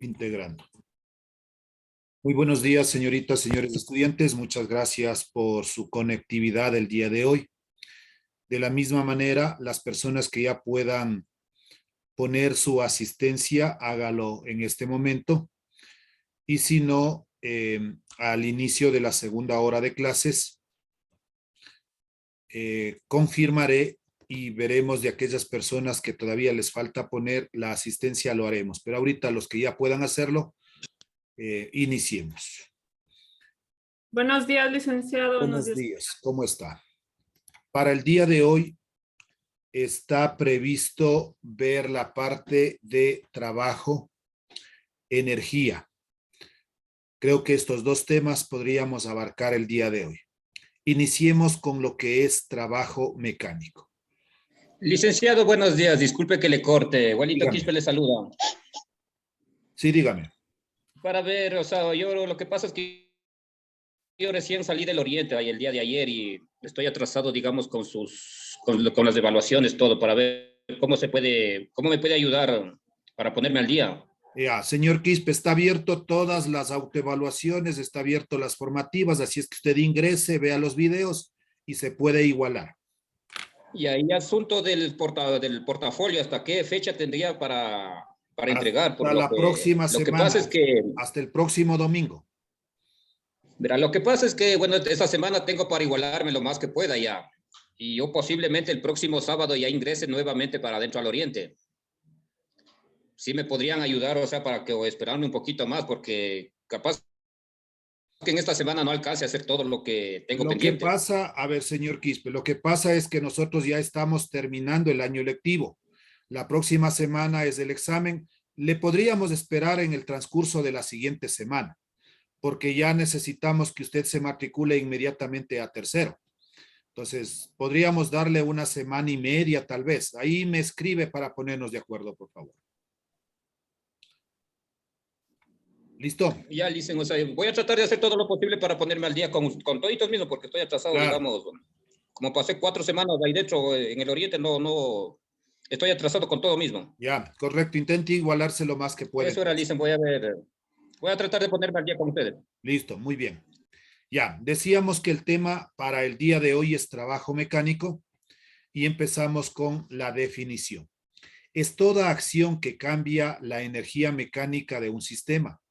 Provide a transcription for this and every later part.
Integrando. Muy buenos días, señoritas, señores estudiantes. Muchas gracias por su conectividad el día de hoy. De la misma manera, las personas que ya puedan poner su asistencia, hágalo en este momento. Y si no, al inicio de la segunda hora de clases, confirmaré y veremos de aquellas personas que todavía les falta poner la asistencia, lo haremos. Pero ahorita los que ya puedan hacerlo, iniciemos. Buenos días, licenciado. Buenos días, ¿cómo está? Para el día de hoy está previsto ver la parte de trabajo, energía. Creo que estos dos temas podríamos abarcar el día de hoy. Iniciemos con lo que es trabajo mecánico. Licenciado, buenos días. Disculpe que le corte. Walito Dígame. Quispe le saluda. Sí, dígame. Para ver, o sea, yo lo que pasa es que yo recién salí del Oriente el día de ayer y estoy atrasado, digamos, con las evaluaciones, todo, para ver cómo me puede ayudar para ponerme al día. Ya, señor Quispe, está abierto todas las autoevaluaciones, está abierto las formativas, así es que usted ingrese, vea los videos y se puede igualar. Y ahí asunto del portafolio, ¿hasta qué fecha tendría para entregar? Hasta la próxima semana. Lo que pasa es que... Hasta el próximo domingo. Verá, lo que pasa es que, bueno, esta semana tengo para igualarme lo más que pueda ya. Y yo posiblemente el próximo sábado ya ingrese nuevamente para adentro al Oriente. Sí me podrían ayudar, o sea, para que o esperarme un poquito más, porque capaz que en esta semana no alcance a hacer todo lo que tengo pendiente. Lo que pasa, a ver, señor Quispe, lo que pasa es que nosotros ya estamos terminando el año lectivo. La próxima semana es el examen. Le podríamos esperar en el transcurso de la siguiente semana, porque ya necesitamos que usted se matricule inmediatamente a tercero. Entonces, podríamos darle una semana y media, tal vez. Ahí me escribe para ponernos de acuerdo, por favor. ¿Listo? Ya, dicen, o sea, voy a tratar de hacer todo lo posible para ponerme al día con toditos mismos, porque estoy atrasado, Claro. digamos, como pasé 4 semanas ahí dentro en el Oriente, no, estoy atrasado con todo mismo. Ya, correcto. Intente igualarse lo más que pueda. Eso era, dicen, voy a tratar de ponerme al día con ustedes. Listo, muy bien. Ya, decíamos que el tema para el día de hoy es trabajo mecánico y empezamos con la definición. Es toda acción que cambia la energía mecánica de un sistema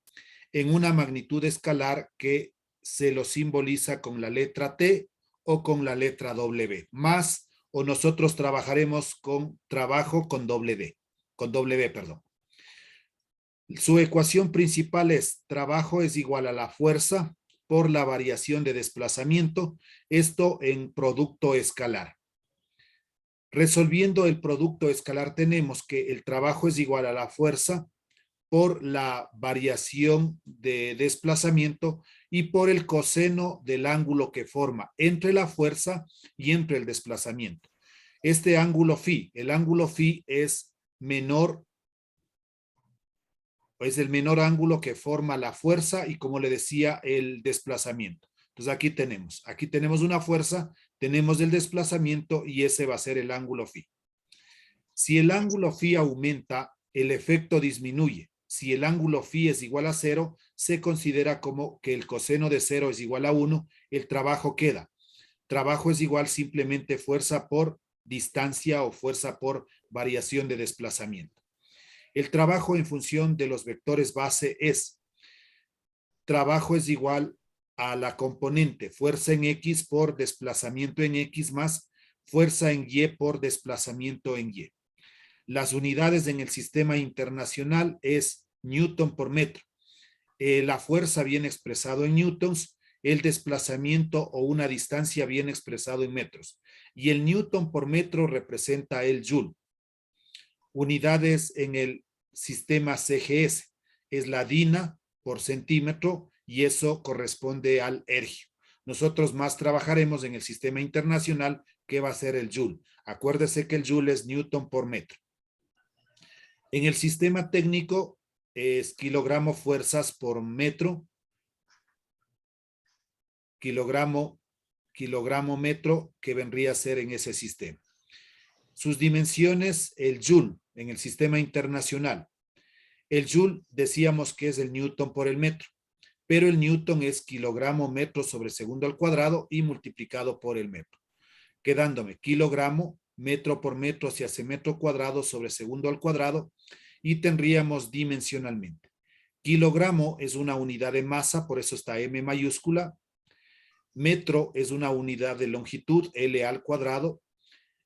en una magnitud escalar que se lo simboliza con la letra T o con la letra W, más o nosotros trabajaremos con trabajo con doble D, con W, perdón. Su ecuación principal es trabajo es igual a la fuerza por la variación de desplazamiento, esto en producto escalar. Resolviendo el producto escalar tenemos que el trabajo es igual a la fuerza por la variación de desplazamiento y por el coseno del ángulo que forma entre la fuerza y entre el desplazamiento. Este ángulo phi, el ángulo phi es menor, es el menor ángulo que forma la fuerza y, como le decía, el desplazamiento. Entonces aquí tenemos una fuerza, tenemos el desplazamiento y ese va a ser el ángulo phi. Si el ángulo phi aumenta, el efecto disminuye. Si el ángulo phi es igual a 0, se considera como que el coseno de 0 es igual a 1, el trabajo queda. Trabajo es igual simplemente fuerza por distancia o fuerza por variación de desplazamiento. El trabajo en función de los vectores base es trabajo es igual a la componente fuerza en X por desplazamiento en X más fuerza en Y por desplazamiento en Y. Las unidades en el sistema internacional es Newton por metro. La fuerza viene expresado en newtons, el desplazamiento o una distancia viene expresado en metros. Y el Newton por metro representa el Joule. Unidades en el sistema CGS es la DINA por centímetro y eso corresponde al ergio. Nosotros más trabajaremos en el sistema internacional que va a ser el Joule. Acuérdese que el Joule es Newton por metro. En el sistema técnico es kilogramo fuerzas por metro, kilogramo metro, que vendría a ser en ese sistema. Sus dimensiones, el Joule en el sistema internacional. El joule decíamos que es el newton por el metro, pero el newton es kilogramo metro sobre segundo al cuadrado y multiplicado por el metro, quedándome kilogramo metro por metro se hace metro cuadrado sobre segundo al cuadrado y tendríamos dimensionalmente. Kilogramo es una unidad de masa, por eso está M mayúscula. Metro es una unidad de longitud, L al cuadrado.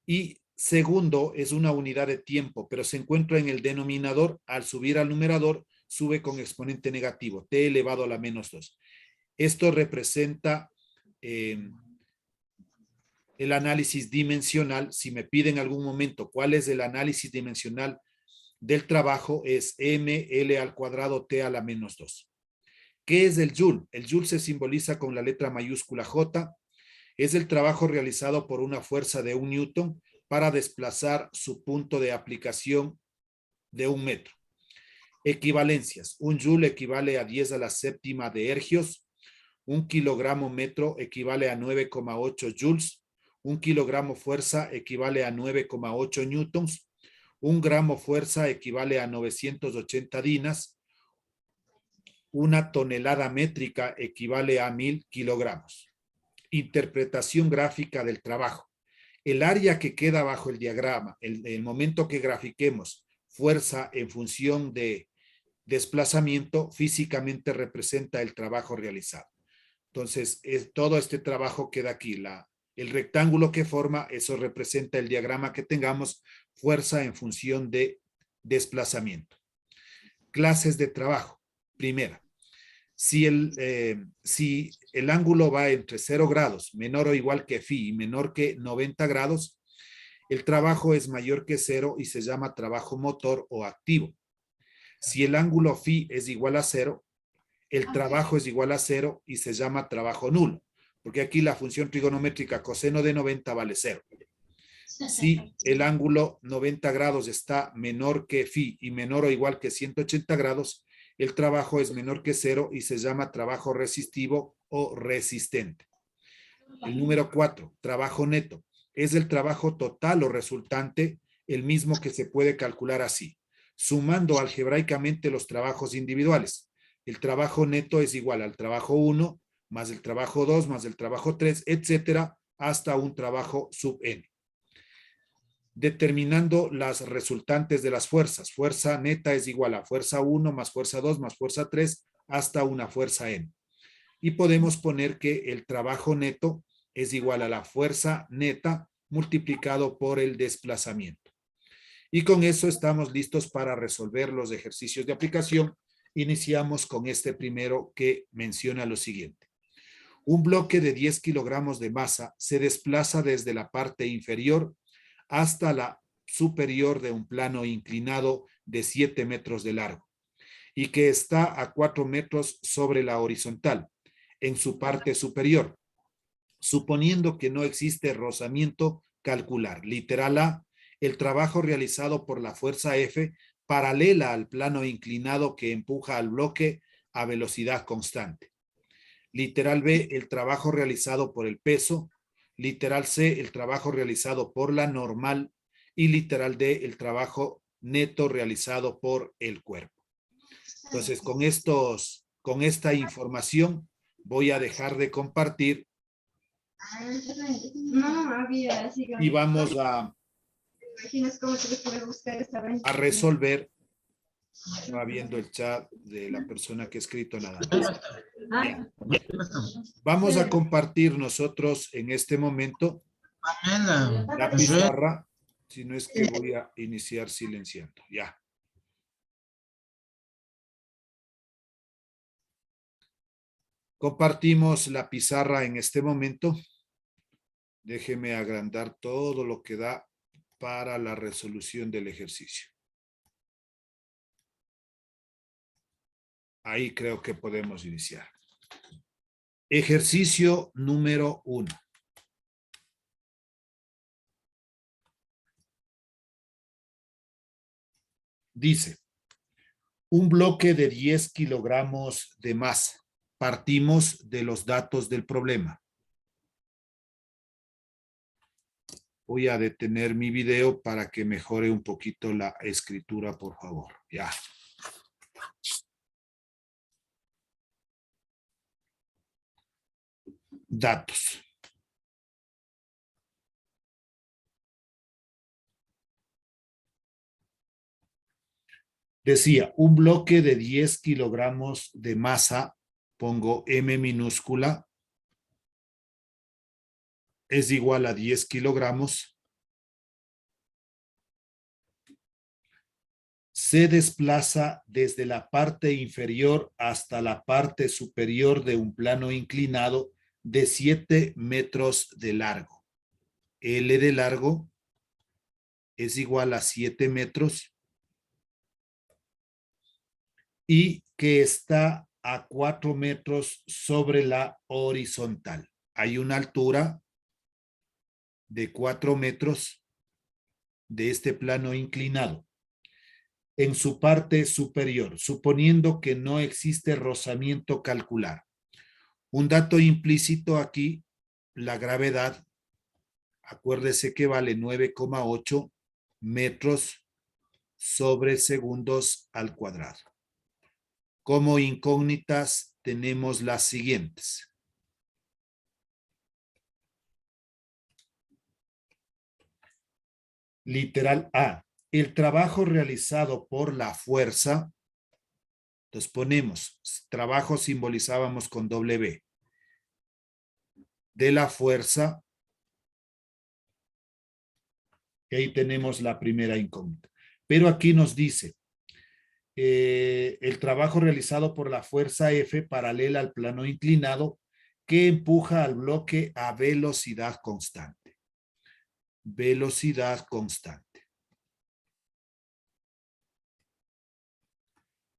Y segundo es una unidad de tiempo, pero se encuentra en el denominador. Al subir al numerador, sube con exponente negativo, t elevado a la menos 2. Esto representa el análisis dimensional. Si me piden en algún momento cuál es el análisis dimensional del trabajo, es m l al cuadrado t a la menos 2. ¿Qué es el joule? El joule se simboliza con la letra mayúscula J. Es el trabajo realizado por una fuerza de 1 newton para desplazar su punto de aplicación de 1 metro. Equivalencias. Un joule equivale a 10 a la séptima de ergios. Un kilogramo metro equivale a 9,8 joules. Un kilogramo fuerza equivale a 9,8 newtons. Un gramo fuerza equivale a 980 dinas. Una tonelada métrica equivale a 1000 kilogramos. Interpretación gráfica del trabajo. El área que queda bajo el diagrama, el momento que grafiquemos fuerza en función de desplazamiento, físicamente representa el trabajo realizado. Entonces, todo este trabajo queda aquí. El rectángulo que forma, eso representa el diagrama que tengamos, fuerza en función de desplazamiento. Clases de trabajo. Primera, si el ángulo va entre 0 grados, menor o igual que phi y menor que 90 grados, el trabajo es mayor que 0 y se llama trabajo motor o activo. Si el ángulo phi es igual a 0, el trabajo es igual a 0 y se llama trabajo nulo, porque aquí la función trigonométrica coseno de 90 vale 0. Si el ángulo 90 grados está menor que phi y menor o igual que 180 grados, el trabajo es menor que 0 y se llama trabajo resistivo o resistente. El número 4, trabajo neto. Es el trabajo total o resultante, el mismo que se puede calcular así, sumando algebraicamente los trabajos individuales. El trabajo neto es igual al trabajo 1 más el trabajo 2 más el trabajo 3, etcétera, hasta un trabajo sub n. Determinando las resultantes de las fuerzas. Fuerza neta es igual a fuerza 1 más fuerza 2 más fuerza 3 hasta una fuerza n. Y podemos poner que el trabajo neto es igual a la fuerza neta multiplicado por el desplazamiento. Y con eso estamos listos para resolver los ejercicios de aplicación. Iniciamos con este primero que menciona lo siguiente. Un bloque de 10 kilogramos de masa se desplaza desde la parte inferior hasta la superior de un plano inclinado de 7 metros de largo y que está a 4 metros sobre la horizontal en su parte superior, suponiendo que no existe rozamiento, calcular. Literal A, el trabajo realizado por la fuerza F paralela al plano inclinado que empuja al bloque a velocidad constante. Literal B, el trabajo realizado por el peso. Literal C, el trabajo realizado por la normal. Y literal D, el trabajo neto realizado por el cuerpo. Entonces, con esta información voy a dejar de compartir y vamos a resolver. No habiendo el chat de la persona que ha escrito nada más. Bien. Vamos a compartir nosotros en este momento la pizarra, si no es que voy a iniciar silenciando. Ya. Compartimos la pizarra en este momento. Déjeme agrandar todo lo que da para la resolución del ejercicio. Ahí creo que podemos iniciar. Ejercicio número 1. Dice, un bloque de 10 kilogramos de masa. Partimos de los datos del problema. Voy a detener mi video para que mejore un poquito la escritura, por favor. Ya. datos. Decía, un bloque de 10 kilogramos de masa, pongo M minúscula, es igual a 10 kilogramos. Se desplaza desde la parte inferior hasta la parte superior de un plano inclinado de 7 metros de largo. L de largo es igual a 7 metros y que está a 4 metros sobre la horizontal. Hay una altura de 4 metros de este plano inclinado en su parte superior, suponiendo que no existe rozamiento calcular. Un dato implícito aquí, la gravedad, acuérdese que vale 9,8 metros sobre segundos al cuadrado. Como incógnitas tenemos las siguientes. Literal A. El trabajo realizado por la fuerza, entonces ponemos, trabajo simbolizábamos con W, de la fuerza, y ahí tenemos la primera incógnita. Pero aquí nos dice, el trabajo realizado por la fuerza F paralela al plano inclinado que empuja al bloque a velocidad constante. Velocidad constante.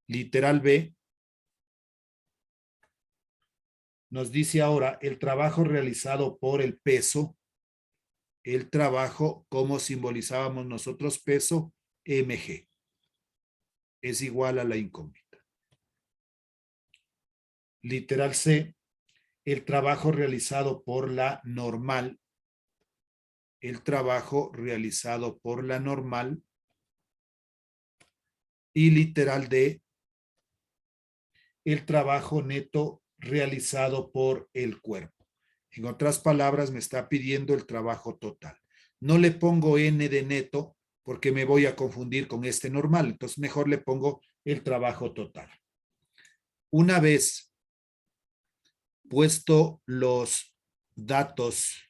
Literal B nos dice ahora el trabajo realizado por el peso, el trabajo, como simbolizábamos nosotros peso, mg, es igual a la incógnita. Literal C, el trabajo realizado por la normal, el trabajo realizado por la normal, y literal D, el trabajo neto realizado por el cuerpo. En otras palabras, me está pidiendo el trabajo total. No le pongo N de neto porque me voy a confundir con este normal. Entonces, mejor le pongo el trabajo total. Una vez puesto los datos,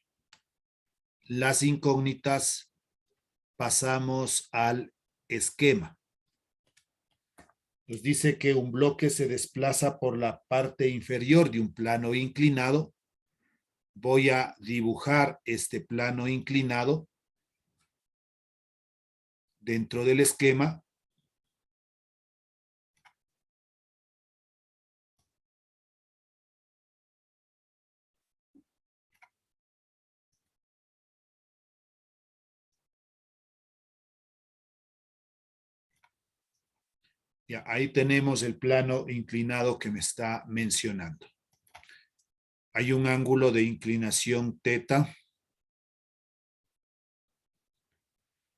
las incógnitas, pasamos al esquema. Nos dice que un bloque se desplaza por la parte inferior de un plano inclinado. Voy a dibujar este plano inclinado dentro del esquema. Ya, ahí tenemos el plano inclinado que me está mencionando. Hay un ángulo de inclinación teta.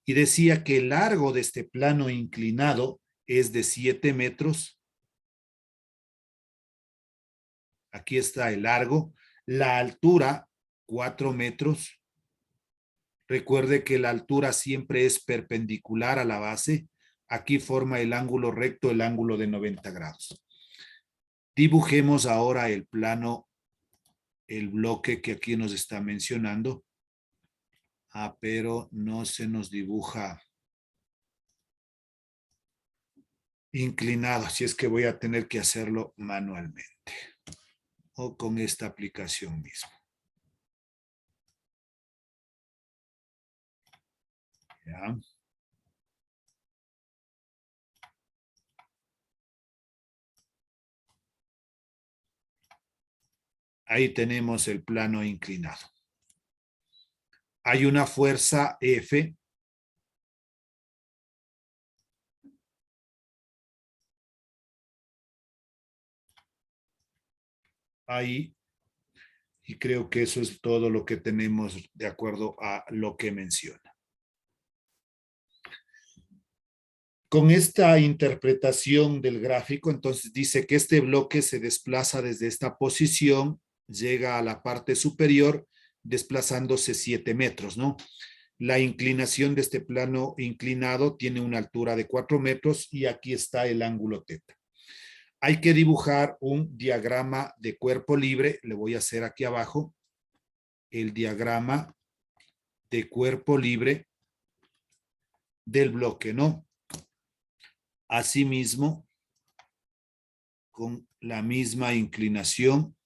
Y decía que el largo de este plano inclinado es de 7 metros. Aquí está el largo. La altura, 4 metros. Recuerde que la altura siempre es perpendicular a la base. Aquí forma el ángulo recto, el ángulo de 90 grados. Dibujemos ahora el plano, el bloque que aquí nos está mencionando. Pero no se nos dibuja inclinado, así es que voy a tener que hacerlo manualmente o con esta aplicación misma. ¿Ya? Ahí tenemos el plano inclinado. Hay una fuerza F. Ahí. Y creo que eso es todo lo que tenemos de acuerdo a lo que menciona. Con esta interpretación del gráfico, entonces dice que este bloque se desplaza desde esta posición llega a la parte superior desplazándose 7 metros, ¿no? La inclinación de este plano inclinado tiene una altura de 4 metros y aquí está el ángulo teta. Hay que dibujar un diagrama de cuerpo libre. Le voy a hacer aquí abajo el diagrama de cuerpo libre del bloque, ¿no? Asimismo, con la misma inclinación,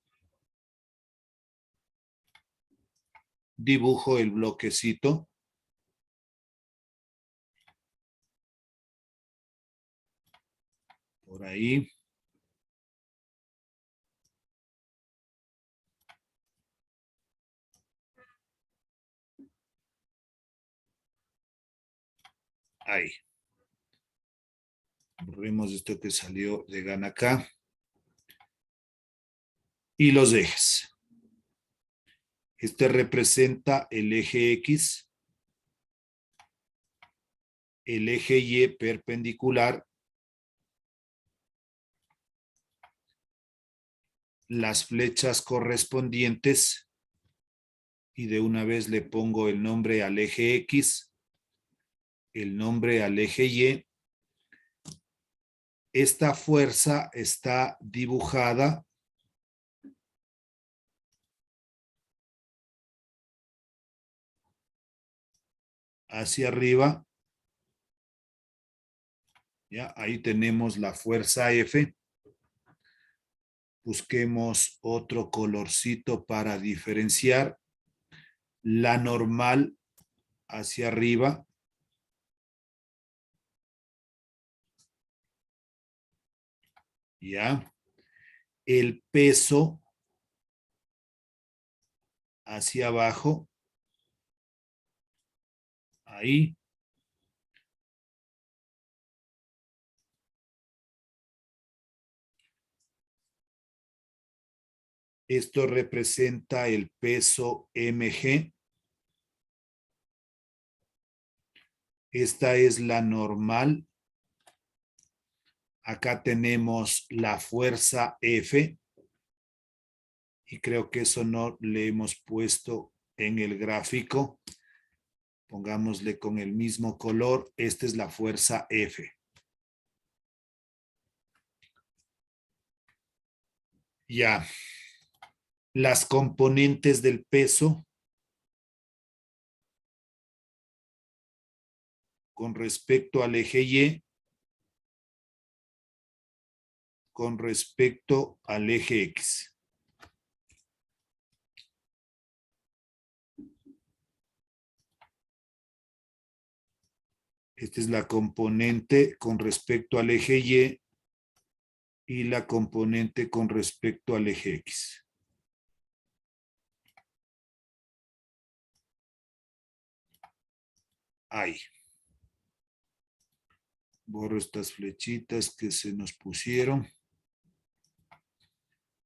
dibujo el bloquecito. Por ahí. Ahí. Borremos esto que salió de gana acá. Y los ejes. Este representa el eje X, el eje Y perpendicular, las flechas correspondientes, y de una vez le pongo el nombre al eje X, el nombre al eje Y. Esta fuerza está dibujada hacia arriba. Ya, ahí tenemos la fuerza F. Busquemos otro colorcito para diferenciar. La normal hacia arriba. Ya. El peso hacia abajo. Ahí. Esto representa el peso mg. Esta es la normal. Acá tenemos la fuerza F. Y creo que eso no le hemos puesto en el gráfico. Pongámosle con el mismo color. Esta es la fuerza F. Ya. Las componentes del peso con respecto al eje Y, con respecto al eje X. Esta es la componente con respecto al eje Y la componente con respecto al eje X. Ahí. Borro estas flechitas que se nos pusieron.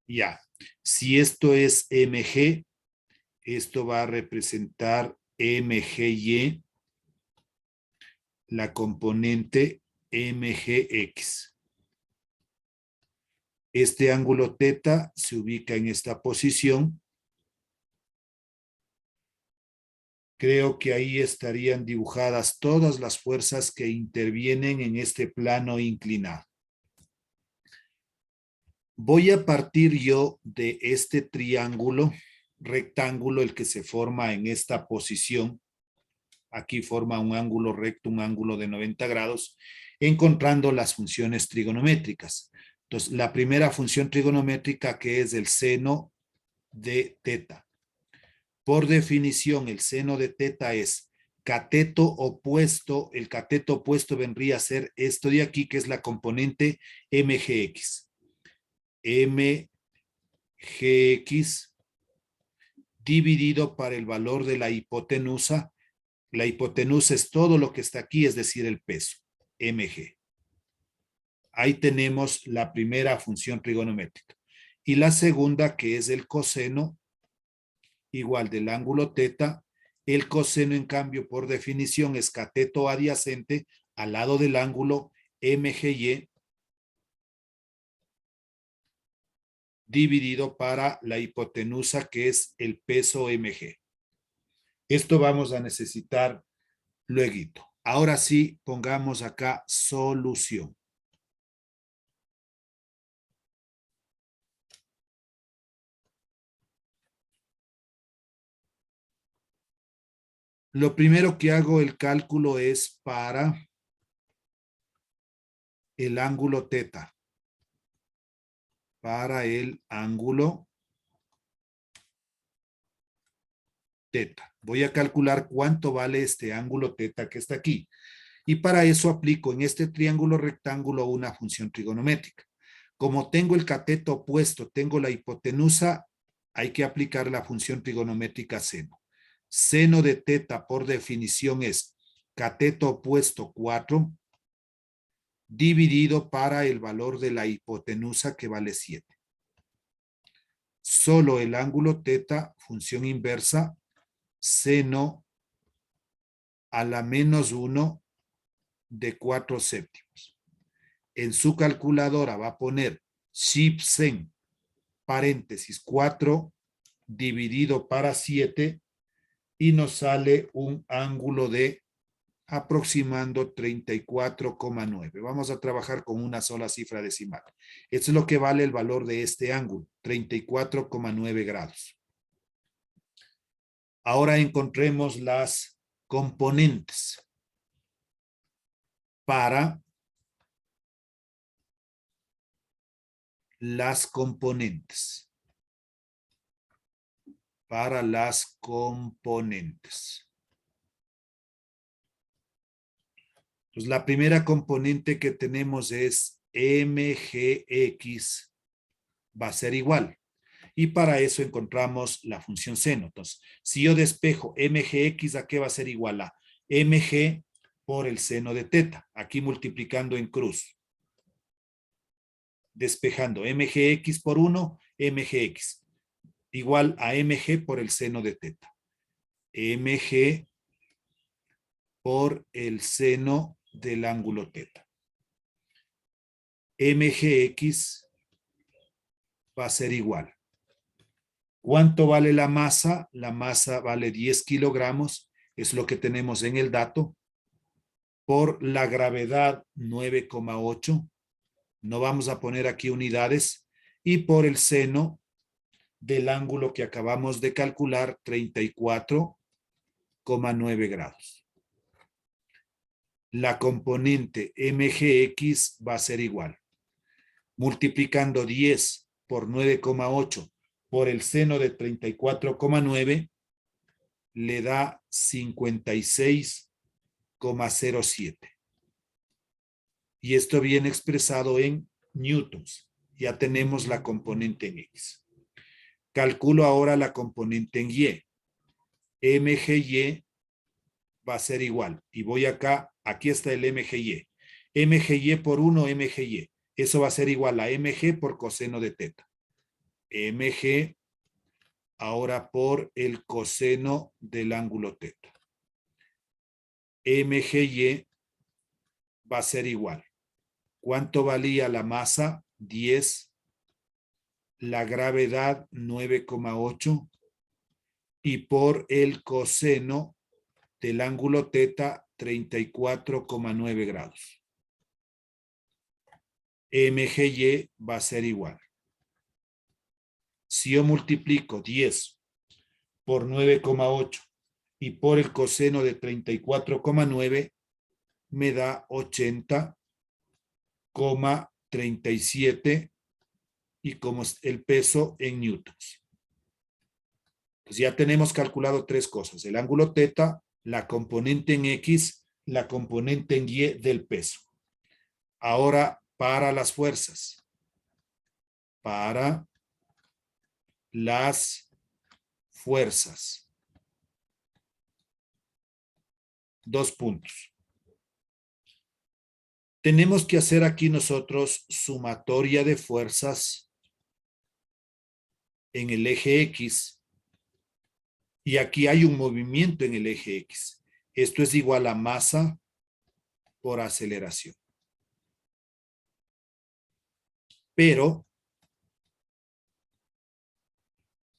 Ya. Si esto es MG, esto va a representar MGY, la componente MGX. Este ángulo teta se ubica en esta posición. Creo que ahí estarían dibujadas todas las fuerzas que intervienen en este plano inclinado. Voy a partir yo de este triángulo rectángulo, el que se forma en esta posición. Aquí forma un ángulo recto, un ángulo de 90 grados, encontrando las funciones trigonométricas. Entonces, la primera función trigonométrica, que es el seno de teta. Por definición, el seno de teta es cateto opuesto. El cateto opuesto vendría a ser esto de aquí, que es la componente MGX. MGX dividido para el valor de la hipotenusa. La hipotenusa es todo lo que está aquí, es decir, el peso, mg. Ahí tenemos la primera función trigonométrica. Y la segunda, que es el coseno, igual del ángulo teta. El coseno, en cambio, por definición, es cateto adyacente al lado del ángulo MGY dividido para la hipotenusa, que es el peso mg. Esto vamos a necesitar luego. Ahora sí, pongamos acá solución. Lo primero que hago el cálculo es para el ángulo teta. Para el ángulo teta. Voy a calcular cuánto vale este ángulo teta que está aquí. Y para eso aplico en este triángulo rectángulo una función trigonométrica. Como tengo el cateto opuesto, tengo la hipotenusa, hay que aplicar la función trigonométrica seno. Seno de teta por definición es cateto opuesto 4 dividido para el valor de la hipotenusa que vale 7. Solo el ángulo teta, función inversa, seno a la menos 1 de 4 séptimos. En su calculadora va a poner SHIP-SEN, paréntesis 4 dividido para 7 y nos sale un ángulo de aproximando 34,9. Vamos a trabajar con una sola cifra decimal. Esto es lo que vale el valor de este ángulo, 34,9 grados. Ahora encontremos las componentes para las componentes. Para las componentes. Entonces, la primera componente que tenemos es mgx va a ser igual. Y para eso encontramos la función seno. Entonces, si yo despejo mgx, ¿a qué va a ser igual? A mg por el seno de teta. Aquí multiplicando en cruz. Despejando mgx por 1, mgx. Igual a mg por el seno de teta. Mg por el seno del ángulo teta. Mgx va a ser igual. ¿Cuánto vale la masa? La masa vale 10 kilogramos, es lo que tenemos en el dato. Por la gravedad 9,8. No vamos a poner aquí unidades. Y por el seno del ángulo que acabamos de calcular, 34,9 grados. La componente mgx va a ser igual. Multiplicando 10 por 9,8 por el seno de 34,9 le da 56,07. Y esto viene expresado en newtons. Ya tenemos la componente en X. Calculo ahora la componente en Y. MGY va a ser igual. Y voy acá, aquí está el MGY. MGY por 1, MGY. Eso va a ser igual a MG por coseno de teta. MG ahora por el coseno del ángulo teta. MGY va a ser igual. ¿Cuánto valía la masa? 10. La gravedad 9,8. Y por el coseno del ángulo teta 34,9 grados. MGY va a ser igual. Si yo multiplico 10 por 9,8 y por el coseno de 34,9, me da 80,37 y como el peso en newtons. Pues ya tenemos calculado tres cosas: el ángulo teta, la componente en X, la componente en Y del peso. Ahora, para las fuerzas. Para las fuerzas. 2 puntos. Tenemos que hacer aquí nosotros sumatoria de fuerzas en el eje X. Y aquí hay un movimiento en el eje X. Esto es igual a masa por aceleración. Pero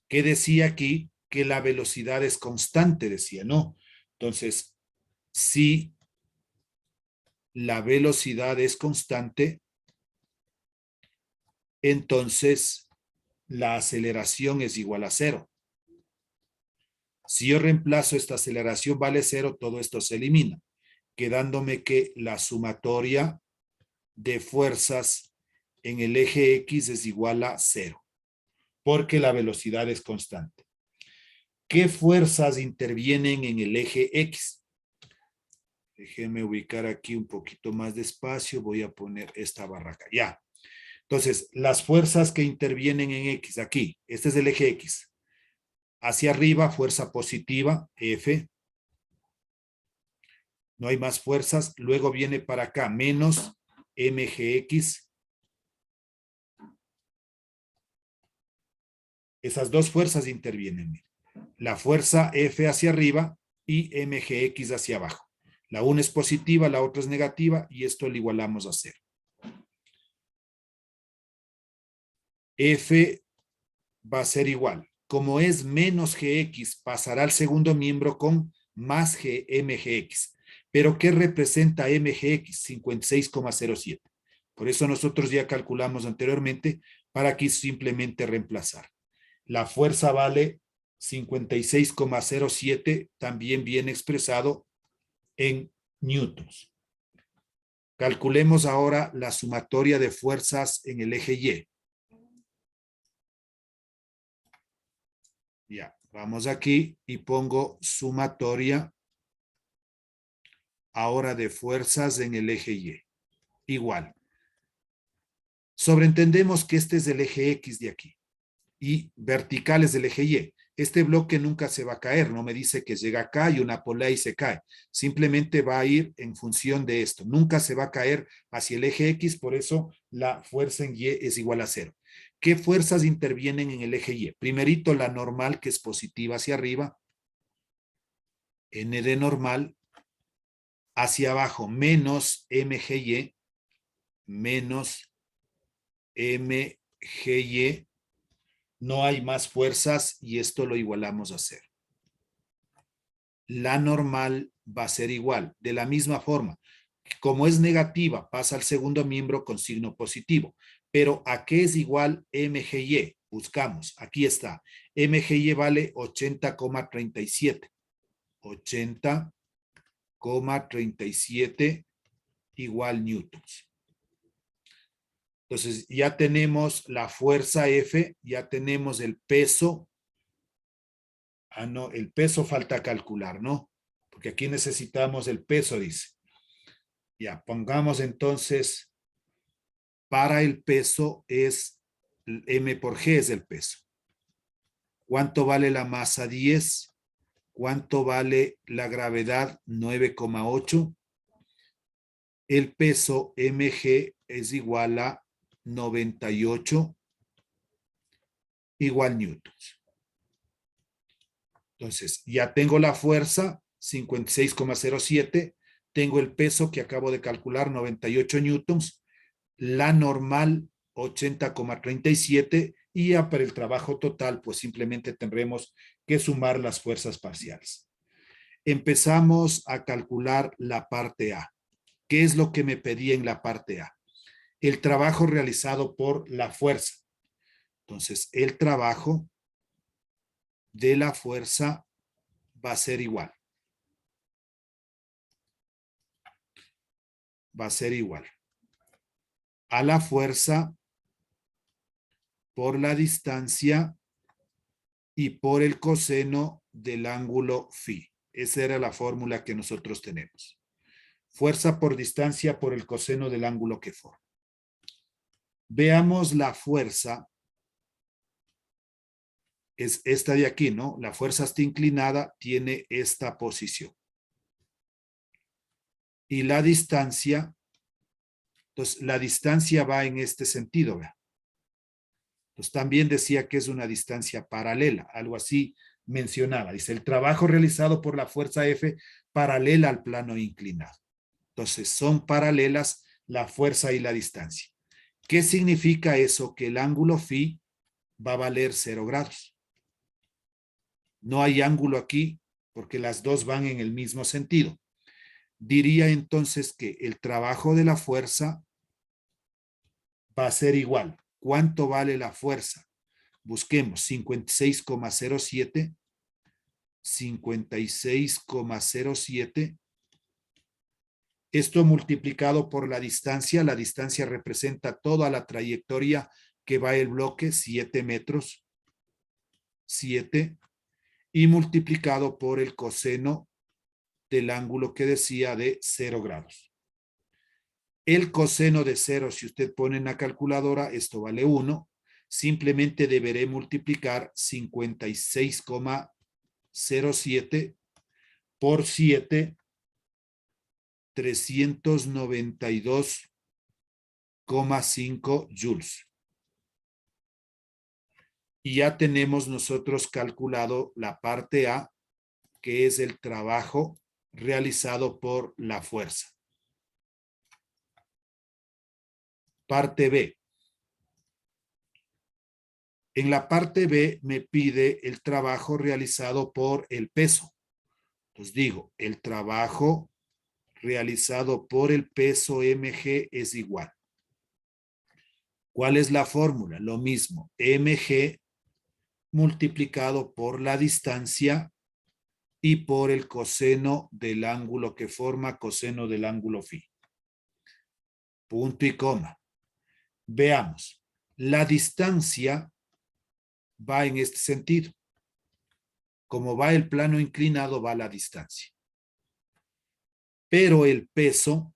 ¿Qué decía aquí? Que la velocidad es constante, decía, ¿no? Entonces, si la velocidad es constante, entonces la aceleración es igual a cero. Si yo reemplazo esta aceleración vale cero, todo esto se elimina, quedándome que la sumatoria de fuerzas en el eje X es igual a cero, porque la velocidad es constante. ¿Qué fuerzas intervienen en el eje X? Déjenme ubicar aquí un poquito más despacio. Voy a poner esta barra acá. Ya. Entonces, las fuerzas que intervienen en X, aquí, este es el eje X. Hacia arriba, fuerza positiva, F. No hay más fuerzas. Luego viene para acá, menos mgx. Esas dos fuerzas intervienen. La fuerza F hacia arriba y mgx hacia abajo. La una es positiva, la otra es negativa y esto lo igualamos a cero. F va a ser igual. Como es menos gx, pasará al segundo miembro con más mgx. ¿Pero qué representa mgx? 56,07. Por eso nosotros ya calculamos anteriormente para aquí simplemente reemplazar. La fuerza vale 56,07, también viene expresado en newtons. Calculemos ahora la sumatoria de fuerzas en el eje Y. Ya, vamos aquí y pongo sumatoria ahora de fuerzas en el eje Y. Igual. Sobreentendemos que este es el eje X de aquí y verticales del eje Y. Este bloque nunca se va a caer, no me dice que llega acá y una polea y se cae. Simplemente va a ir en función de esto. Nunca se va a caer hacia el eje X, por eso la fuerza en Y es igual a cero. ¿Qué fuerzas intervienen en el eje Y? Primerito, la normal, que es positiva hacia arriba. N de normal. Hacia abajo, menos MGY. Menos MGY. No hay más fuerzas y esto lo igualamos a cero. La normal va a ser igual. De la misma forma, como es negativa, pasa al segundo miembro con signo positivo. Pero ¿a qué es igual MGY? Buscamos. Aquí está. MGY vale 80,37. 80,37 igual newtons. Entonces, ya tenemos la fuerza F, ya tenemos el peso. Ah, no, el peso falta calcular, ¿no? Porque aquí necesitamos el peso, dice. Ya, pongamos entonces, para el peso es M por G es el peso. ¿Cuánto vale la masa? 10. ¿Cuánto vale la gravedad? 9,8. El peso mg es igual a 98 igual newtons. Entonces, ya tengo la fuerza, 56,07. Tengo el peso que acabo de calcular, 98 newtons. La normal, 80,37. Y ya para el trabajo total, pues simplemente tendremos que sumar las fuerzas parciales. Empezamos a calcular la parte A. ¿Qué es lo que me pedía en la parte A? El trabajo realizado por la fuerza. Entonces, el trabajo de la fuerza va a ser igual. Va a ser igual a la fuerza por la distancia y por el coseno del ángulo phi. Esa era la fórmula que nosotros tenemos. Fuerza por distancia por el coseno del ángulo que forma. Veamos la fuerza. Es esta de aquí, ¿no? La fuerza está inclinada, tiene esta posición. Y la distancia, entonces la distancia va en este sentido, ¿verdad? Entonces también decía que es una distancia paralela, algo así mencionaba. Dice, el trabajo realizado por la fuerza F paralela al plano inclinado. Entonces son paralelas la fuerza y la distancia. ¿Qué significa eso? Que el ángulo phi va a valer 0 grados. No hay ángulo aquí porque las dos van en el mismo sentido. Diría entonces que el trabajo de la fuerza va a ser igual. ¿Cuánto vale la fuerza? Busquemos 56,07. 56,07. Esto multiplicado por la distancia representa toda la trayectoria que va el bloque, 7 metros, 7, y multiplicado por el coseno del ángulo que decía de 0 grados. El coseno de 0, si usted pone en la calculadora, esto vale 1, simplemente deberé multiplicar 56,07 por 7, 392,5 joules. Y ya tenemos nosotros calculado la parte A, que es el trabajo realizado por la fuerza. Parte B. En la parte B me pide el trabajo realizado por el peso. Os digo, el trabajo realizado por el peso mg es igual. ¿Cuál es la fórmula? Lo mismo, mg multiplicado por la distancia y por el coseno del ángulo que forma coseno del ángulo phi. Punto y coma. Veamos, la distancia va en este sentido. Como va el plano inclinado, va la distancia. Pero el peso,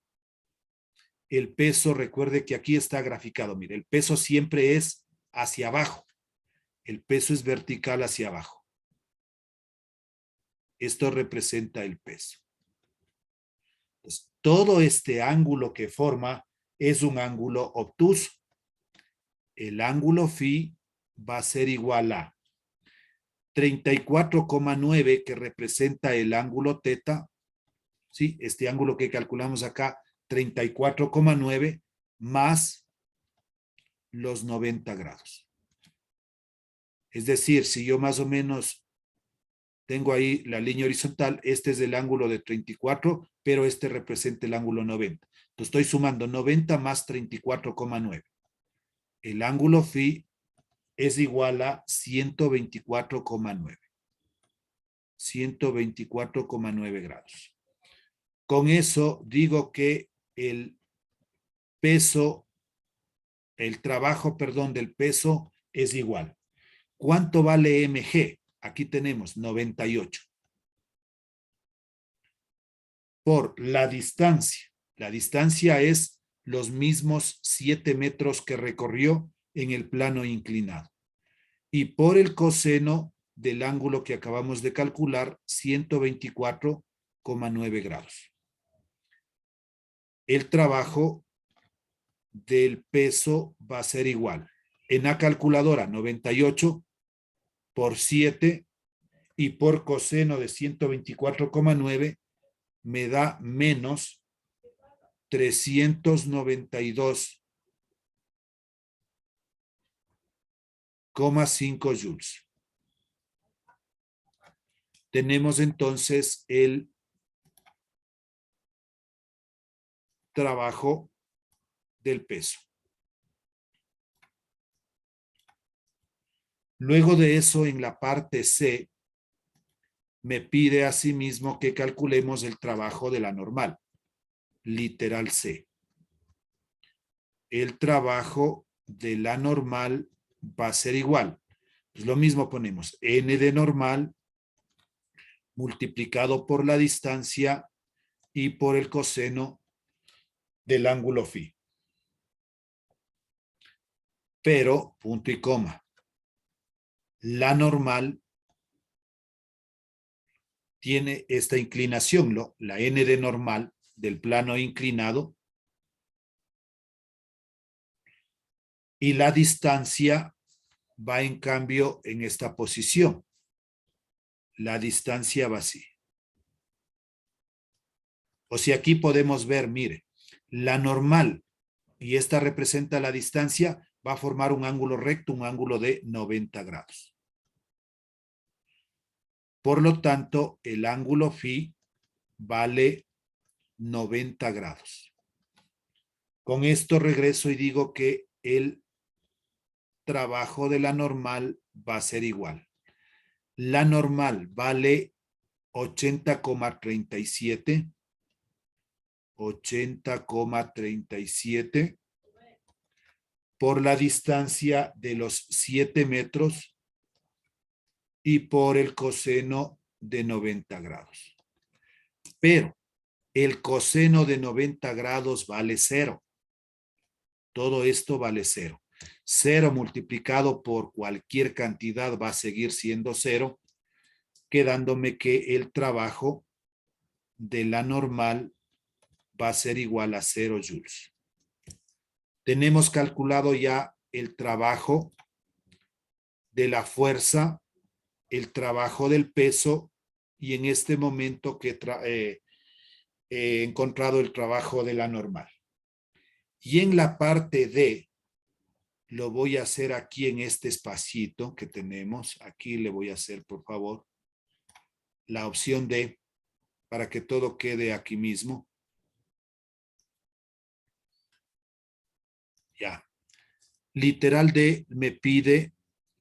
recuerde que aquí está graficado, mire, el peso siempre es hacia abajo. El peso es vertical hacia abajo. Esto representa el peso. Entonces, todo este ángulo que forma es un ángulo obtuso. El ángulo phi va a ser igual a 34,9 que representa el ángulo teta. ¿Sí? Este ángulo que calculamos acá, 34,9 más los 90 grados. Es decir, si yo más o menos tengo ahí la línea horizontal, este es el ángulo de 34, pero este representa el ángulo 90. Entonces estoy sumando 90 más 34,9. El ángulo phi es igual a 124,9. 124,9 grados. Con eso digo que el peso, el trabajo, perdón, del peso es igual. ¿Cuánto vale mg? Aquí tenemos 98. Por la distancia. La distancia es los mismos 7 metros que recorrió en el plano inclinado. Y por el coseno del ángulo que acabamos de calcular, 124,9 grados. El trabajo del peso va a ser igual. En la calculadora, 98 por 7 y por coseno de 124,9 me da menos 392,5 joules. Tenemos entonces el trabajo del peso. Luego de eso, en la parte C, me pide asimismo que calculemos el trabajo de la normal, literal C. El trabajo de la normal va a ser igual. Pues lo mismo ponemos n de normal multiplicado por la distancia y por el coseno del ángulo phi. Pero, punto y coma, la normal tiene esta inclinación, la n de normal del plano inclinado, y la distancia va en cambio en esta posición. La distancia va así. O sea, aquí podemos ver, mire, la normal, y esta representa la distancia, va a formar un ángulo recto, un ángulo de 90 grados. Por lo tanto, el ángulo phi vale 90 grados. Con esto regreso y digo que el trabajo de la normal va a ser igual. La normal vale 80,37. 80,37 por la distancia de los 7 metros y por el coseno de 90 grados. Pero el coseno de 90 grados vale 0. Todo esto vale 0. 0 multiplicado por cualquier cantidad va a seguir siendo 0, quedándome que el trabajo de la normal va a ser igual a 0 joules. Tenemos calculado ya el trabajo de la fuerza, el trabajo del peso, y en este momento que he encontrado el trabajo de la normal. Y en la parte D, lo voy a hacer aquí en este espacito que tenemos. Aquí le voy a hacer, por favor, la opción D para que todo quede aquí mismo. Ya. Literal D me pide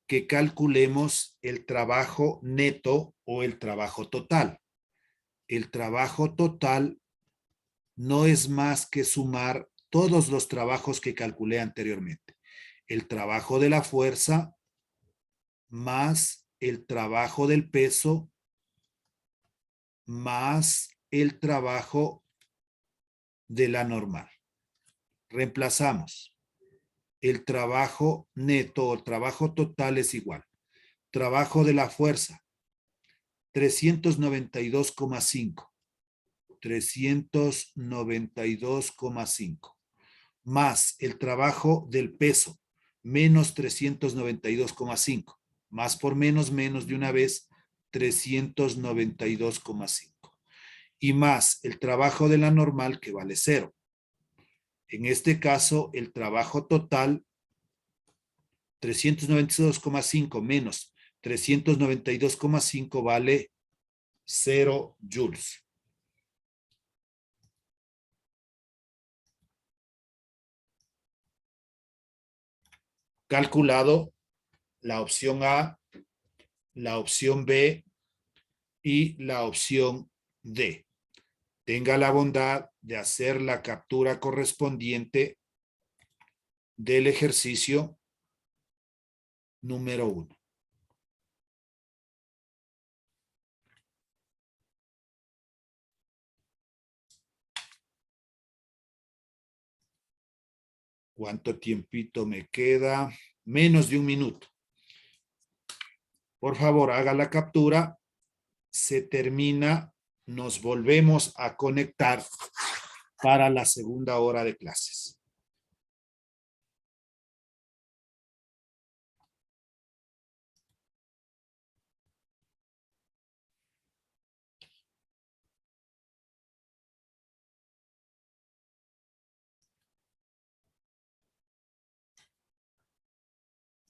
que calculemos el trabajo neto o el trabajo total. El trabajo total no es más que sumar todos los trabajos que calculé anteriormente. El trabajo de la fuerza más el trabajo del peso más el trabajo de la normal. Reemplazamos. El trabajo neto o el trabajo total es igual. Trabajo de la fuerza, 392,5. 392,5. Más el trabajo del peso, menos 392,5. Más por menos, menos de una vez, 392,5. Y más el trabajo de la normal, que vale 0. En este caso, el trabajo total, 392,5 menos 392,5 vale 0 joules. Calculado la opción A, la opción B y la opción D. Tenga la bondad de hacer la captura correspondiente del ejercicio número 1. ¿Cuánto tiempito me queda? Menos de un minuto. Por favor, haga la captura. Se termina. Nos volvemos a conectar para la segunda hora de clases.